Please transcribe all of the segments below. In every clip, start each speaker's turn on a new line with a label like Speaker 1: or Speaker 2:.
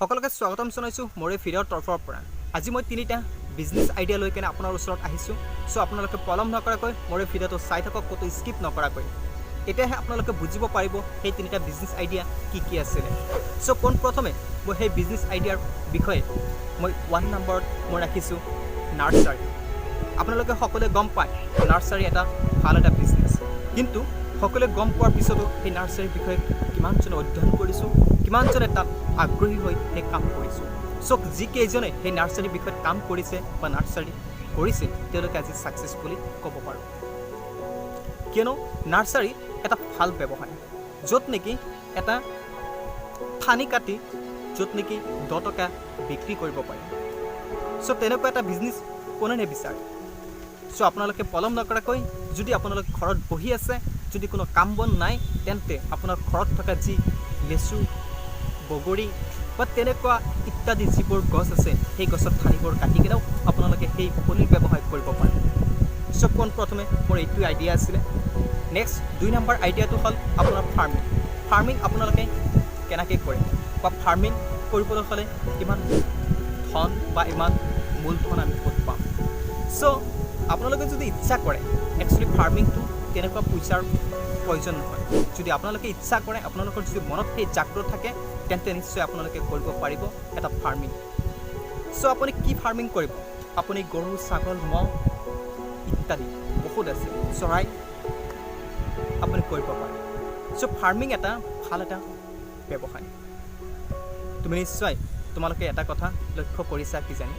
Speaker 1: সকলোকে স্বাগতম জনাইছোঁ মোৰ এই ভিডিঅ'ৰ তৰফৰ পৰা। আজি মই তিনিটা বিজনেছ আইডিয়া লৈ কেনে আপোনাৰ ওচৰত আহিছোঁ। চ' আপোনালোকে পলম নকৰাকৈ মোৰ এই ভিডিঅ'টো চাই থাকক, ক'তো স্কিপ নকৰাকৈ। এতিয়াহে আপোনালোকে বুজিব পাৰিব সেই তিনিটা বিজনেছ আইডিয়া কি আছিলে। চ' পোনপ্ৰথমে মই সেই বিজনেছ আইডিয়াৰ বিষয়ে মই 1 নম্বৰত মই ৰাখিছোঁ নাৰ্চাৰী। আপোনালোকে সকলোৱে গম পায় নাৰ্চাৰী এটা ভাল এটা বিজনেছ, কিন্তু সকলোৱে গম পোৱাৰ পিছতো সেই নাৰ্চাৰীৰ বিষয়ে কিমানজনে অধ্যয়ন কৰিছোঁ, কিমানজনে তাত আগ্ৰহী হৈ সেই কাম কৰিছোঁ। চ' যিকেইজনে সেই নাৰ্চাৰীৰ বিষয়ত কাম কৰিছে বা নাৰ্চাৰী কৰিছে তেওঁলোকে আজি ছাকচেছ বুলি ক'ব পাৰোঁ। কিয়নো নাৰ্চাৰী এটা ভাল ব্যৱসায়, য'ত নেকি এটা ঠানি কাটি য'ত নেকি 10 টকা বিক্ৰী কৰিব পাৰে। চ' তেনেকুৱা এটা বিজনেছ কোনে নিবিচাৰে। চ' আপোনালোকে পলম নকৰাকৈ, যদি আপোনালোক ঘৰত বহি আছে, যদি কোনো কাম বন নাই, তেন্তে আপোনাৰ ঘৰত থকা যি লেচু, বগৰী বা তেনেকুৱা ইত্যাদি যিবোৰ গছ আছে সেই গছৰ ঠানিবোৰ কাটি কেনেও আপোনালোকে সেই কণীৰ ব্যৱসায় কৰিব পাৰে। চ' পোনপ্ৰথমে মোৰ এইটোৱে আইডিয়া আছিলে। নেক্সট 2 নম্বৰ আইডিয়াটো হ'ল আপোনাৰ ফাৰ্মিং। ফাৰ্মিং আপোনালোকে কেনেকৈ কৰে বা ফাৰ্মিং কৰিবলৈ হ'লে ইমান ধন বা ইমান মূলধন আমি ক'ত পাম। চ' আপোনালোকে যদি ইচ্ছা কৰে, একচুৱেলি ফাৰ্মিংটো তেনেকুৱা পইচাৰ প্ৰয়োজন নহয়। যদি আপোনালোকে ইচ্ছা কৰে, আপোনালোকৰ যদি মনত সেই জাগ্ৰত থাকে, তেন্তে নিশ্চয় আপোনালোকে কৰিব পাৰিব এটা ফাৰ্মিং। চ' আপুনি কি ফাৰ্মিং কৰিব? আপুনি গৰু, ছাগল, মহ ইত্যাদি বহুত আছে, চৰাই আপুনি কৰিব পাৰে। চ' ফাৰ্মিং এটা ভাল এটা ব্যৱসায়। তুমি নিশ্চয় তোমালোকে এটা কথা লক্ষ্য কৰিছা কিজানি,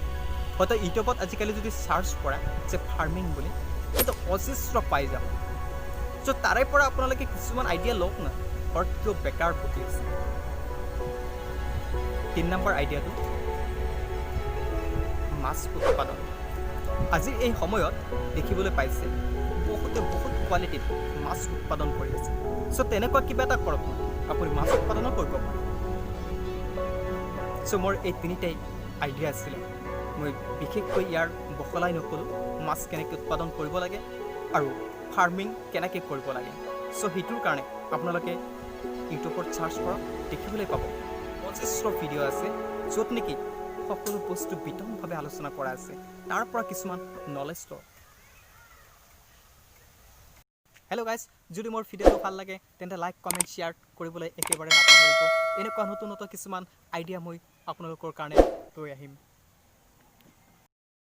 Speaker 1: হয়তো ইউটিউবত আজিকালি যদি চাৰ্চ কৰা যে ফাৰ্মিং বুলি, সেইটো অজস্ৰ পাই যাব। চ' তাৰে পৰা আপোনালোকে কিছুমান আইডিয়া লওক না, ঘৰত কিয় বেকাৰ বহি আছে। 3 নম্বৰ আইডিয়াটো মাছ উৎপাদন। আজিৰ এই সময়ত দেখিবলৈ পাইছে বহুত কোৱালিটিত মাছ উৎপাদন কৰি আছে। চ' তেনেকুৱা কিবা এটা কৰক, আপুনি মাছ উৎপাদনো কৰিব পাৰে। চ' মোৰ এই তিনিটাই আইডিয়া আছিলে। মই বিশেষকৈ ইয়াৰ বহলাই নক'লোঁ, মাছ কেনেকৈ উৎপাদন কৰিব লাগে আৰু ফাৰ্মিং কেনেকৈ কৰিব লাগে। চ' সেইটোৰ কাৰণে আপোনালোকে ইউটিউবত চাৰ্চ কৰক, দেখিবলৈ পাব অজস্ৰ ভিডিঅ' আছে, য'ত নেকি সকলো বস্তু বিতংভাৱে আলোচনা কৰা আছে, তাৰ পৰা কিছুমান নলেজ লওক। হেল্ল' গাইজ, যদি মোৰ ভিডিঅ'টো ভাল লাগে তেন্তে লাইক, কমেণ্ট, শ্বেয়াৰ কৰিবলৈ একেবাৰে নাপাহৰিব। এনেকুৱা নতুন কিছুমান আইডিয়া মই আপোনালোকৰ কাৰণে লৈ আহিম।